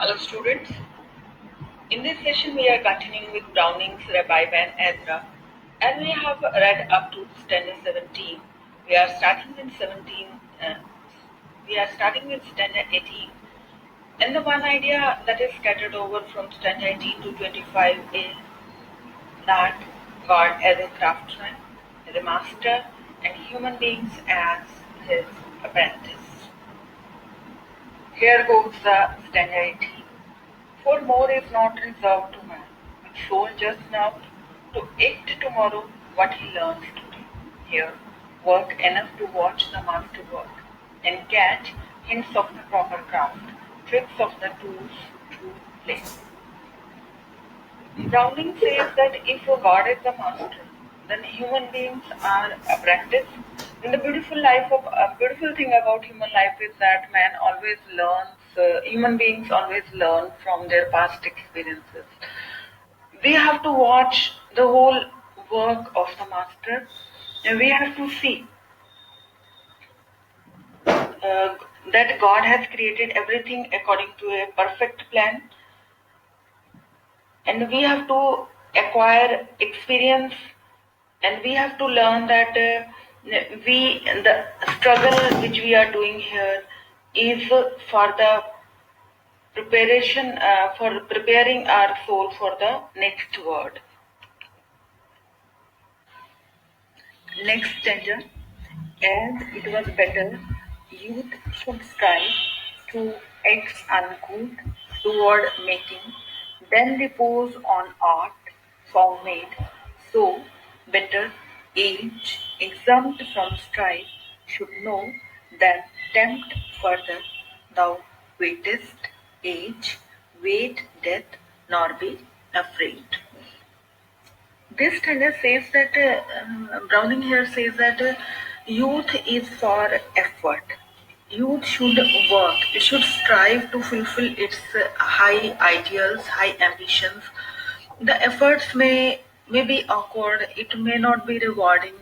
Hello students, in this session we are continuing with Browning's Rabbi Ben Ezra, and we have read up to stanza 17. We are starting with 17. We are starting with stanza 18, and the one idea that is scattered over from stanza 18 to 25 is that God as a craftsman, as a master, and human beings as his apprentice. Here goes the stanza 18. For more is not reserved to man, with soul just now, to act tomorrow what he learns today. Here, work enough to watch the master work, and catch hints of the proper craft, tricks of the tools to play. Browning says that if God is the master, then human beings are apprentices. And the beautiful thing about human life is that man always learns. Human beings always learn from their past experiences. We have to watch the whole work of the master, and we have to see that God has created everything according to a perfect plan, and we have to acquire experience, and we have to learn that the struggle which we are doing here is for the preparation, for preparing our soul for the next word. Next stanza. As it was better, youth should strive to acts uncouth toward making, then repose on art found made. So better age, exempt from strife, should know than tempt further. Thou waitest age, wait death, nor be afraid. This stanza says that Browning here says that youth is for effort. Youth should work. It should strive to fulfill its high ideals, high ambitions. The efforts may be awkward. It may not be rewarding,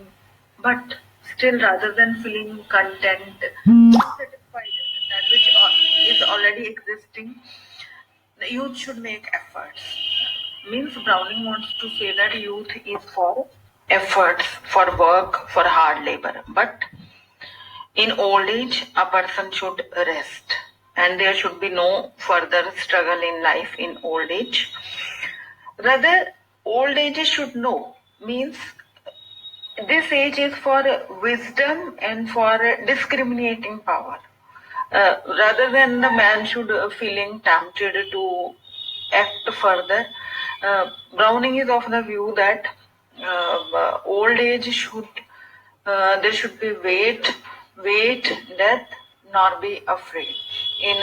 but still, rather than feeling content, satisfied that which is already existing, the youth should make efforts. Means Browning wants to say that youth is for efforts, for work, for hard labor. But in old age, a person should rest, and there should be no further struggle in life in old age. Rather, old age should know, means this age is for wisdom and for discriminating power. Rather than the man should feeling tempted to act further, Browning is of the view that old age should there should be wait, death, nor be afraid. In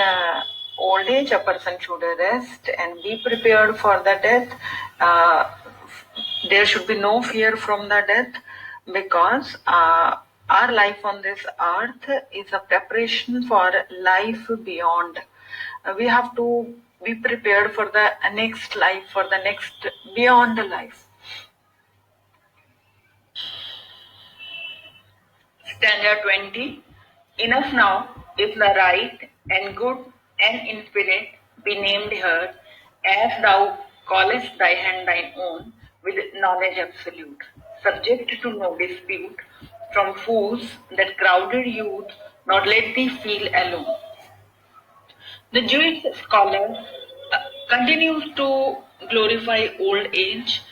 old age, a person should rest and be prepared for the death. There should be no fear from the death, because our life on this earth is a preparation for life beyond. We have to be prepared for the next life, for the next beyond life. Stanza 20. Enough now, if the right and good and infinite be named here, as thou callest thy hand thine own, with knowledge absolute, subject to no dispute, from fools that crowded youth, not let thee feel alone. The Jewish scholar continues to glorify old age.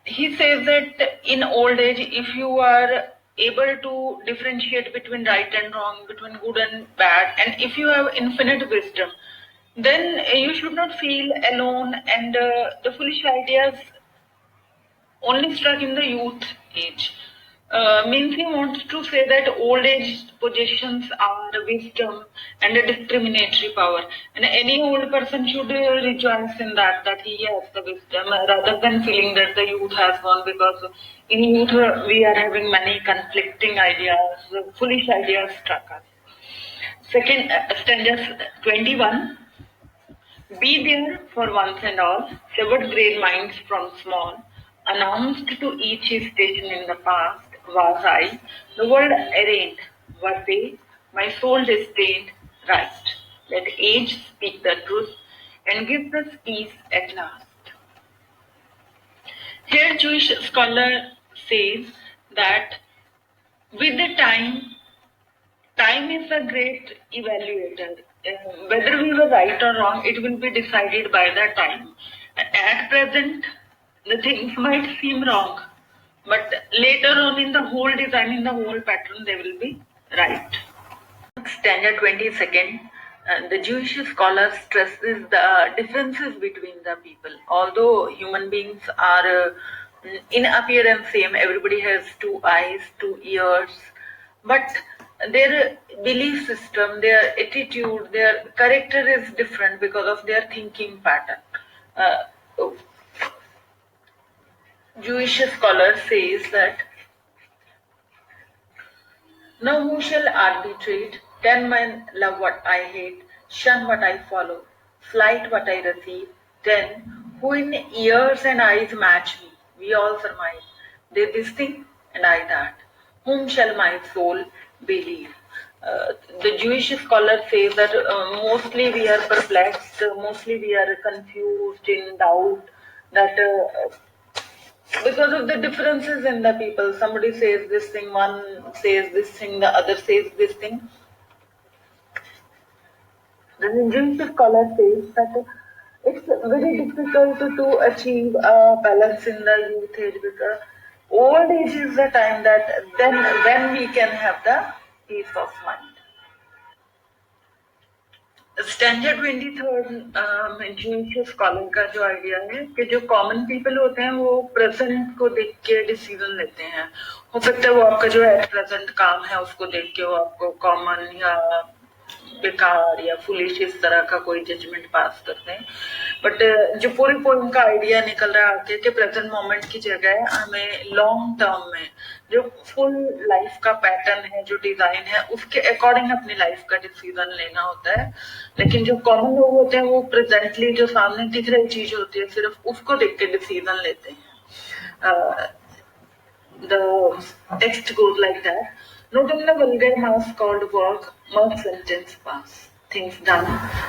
He says that in old age, if you are able to differentiate between right and wrong, between good and bad, and if you have infinite wisdom, then you should not feel alone, and the foolish ideas only struck in the youth age. Means he wants to say that old age possessions are wisdom and a discriminatory power, and any old person should rejoice in that he has the wisdom, rather than feeling that the youth has gone, because in youth we are having many conflicting ideas, foolish ideas struck us. Second, stanza 21. Be there for once and all, severed great minds from small, announced to each his station in the past, was I, the world arraigned, were they, my soul disdained, right. Let age speak the truth and gives us peace at last. Here Jewish scholar says that with the time is a great evaluator. Whether we were right or wrong, it will be decided by the time. At present, the things might seem wrong, but later on in the whole design, in the whole pattern, they will be right. Stanza 22nd, the Jewish scholar stresses the differences between the people. Although human beings are in appearance same, everybody has two eyes, two ears, but their belief system, their attitude, their character is different because of their thinking pattern. Jewish scholar says that now who shall arbitrate? Can men love what I hate, shun what I follow, slight what I receive? Then who in ears and eyes match me? We all surmise. They this thing and I that. Whom shall my soul believe? The Jewish scholar says that mostly we are perplexed, mostly we are confused, in doubt, that because of the differences in the people. Somebody says this thing, one says this thing, the other says this thing. The Jewish scholar says that it's very difficult to achieve a balance in the youth age, because old age is the time that then when we can have the peace of mind. Standard 23rd junior scholar का जो idea है कि जो common people होते हैं वो present को देख के डिसीजन लेते हैं. हो सकता है वो आपका जो एट प्रेजेंट काम है उसको देख के वो आपको कॉमन या बेकार या फुलिश इस तरह का कोई जजमेंट पास करते हैं. बट जो पूरी पोइम का आइडिया निकल रहा है कि प्रेजेंट मोमेंट की जगह हमें लॉन्ग टर्म में जो फुल लाइफ का पैटर्न है, जो डिजाइन है, उसके अकॉर्डिंग अपनी लाइफ का डिसीजन लेना होता है. लेकिन जो कॉमन लोग होते हैं वो प्रेजेंटली जो सामने दिख रही चीज होती है सिर्फ उसको देख के डिसीजन लेते हैं. The text goes like that. Not in the vulgar mass called work, must sentence pass. Things done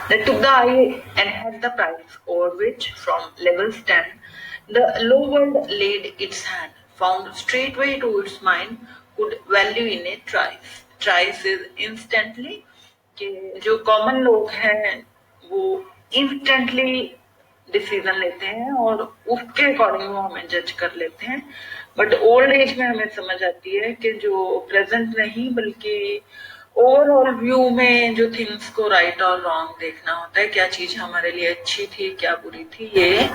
that took the eye and had the prize, over which from level stand the low world laid its hand, found straightway to its mind, could value in a trice. Trice is instantly कि जो common लोग हैं वो instantly decision लेते हैं और उसके according वो हमें जज कर लेते हैं. बट ओल्ड एज में हमें समझ आती है कि जो प्रेजेंट नहीं बल्कि ओवरऑल व्यू में जो थिंग्स को राइट और रॉन्ग देखना होता है, क्या चीज हमारे लिए अच्छी थी, क्या बुरी थी, ये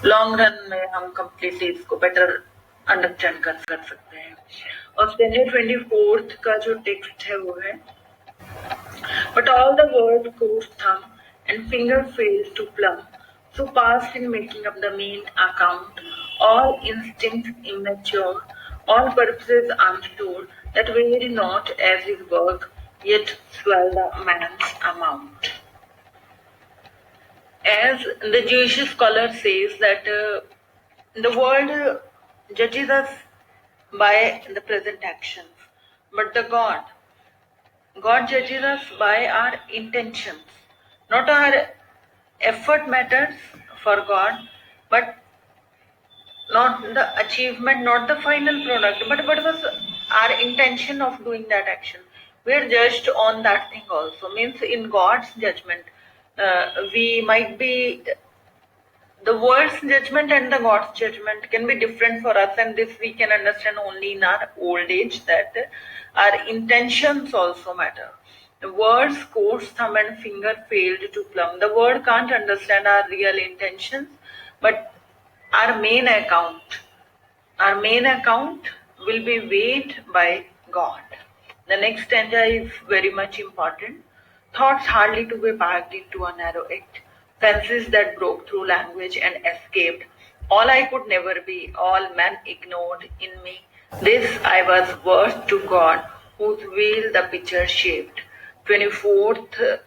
लॉन्ग रन में हम कम्प्लीटली इसको बेटर अंडरस्टैंड कर सकते हैं. और स्टैंडर्ड 24th का जो टेक्स्ट है वो है, but all the world goes thumb and finger fails to plumb, so past in making up the mean account, all instincts immature, all purposes unstored, that vary not as his work, yet swell the man's amount. As the Jewish scholar says that the world judges us by the present actions, but the God judges us by our intentions. Not our effort matters for God, but not the achievement, not the final product, but what was our intention of doing that action. We are judged on that thing also. Means in God's judgment, we might be, the world's judgment and the God's judgment can be different for us, and this we can understand only in our old age, that our intentions also matter. The word's coarse thumb and finger failed to plumb. The word can't understand our real intentions, but our main account will be weighed by God. The next stanza is very much important. Thoughts hardly to be packed into a narrow act, fancies that broke through language and escaped. All I could never be, all men ignored in me. This I was worth to God, whose will the picture shaped. 24th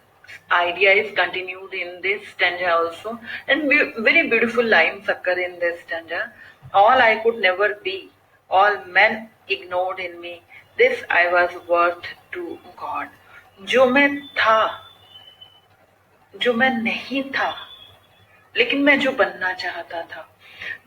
idea is continued in this stanza also, and very beautiful lines occur in this stanza. All I could never be, all men ignored in me. This I was worth to God. जो मैं था जो मैं नहीं था लेकिन मैं जो बनना चाहता था,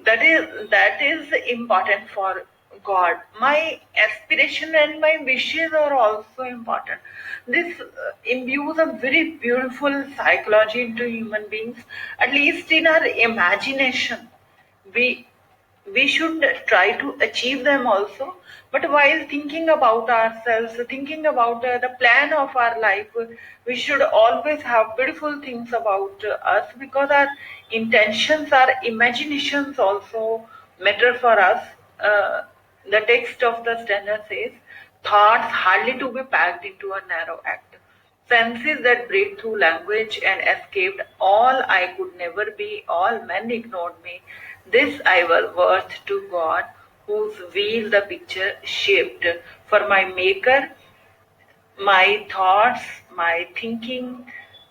that is important for God. My aspiration and my wishes are also important. This imbues a very beautiful psychology into human beings, at least in our imagination. We we should try to achieve them also, but while thinking about ourselves, thinking about the plan of our life, we should always have beautiful things about us, because our intentions, our imaginations also matter for us. The text of the stanza says, thoughts hardly to be packed into a narrow act, senses that break through language and escaped, all I could never be, all men ignored me. This I was worth to God, whose wheel the picture shaped. For my maker, my thoughts, my thinking,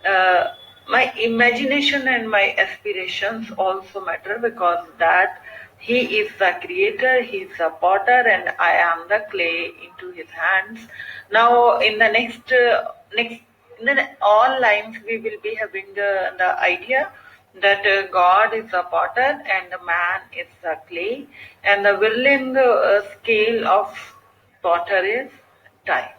uh, my imagination and my aspirations also matter, because that he is the creator, he is the potter, and I am the clay into his hands. Now, in the next, in the all lines, we will be having the idea that God is the potter and the man is the clay, and the whirling scale of potter is time.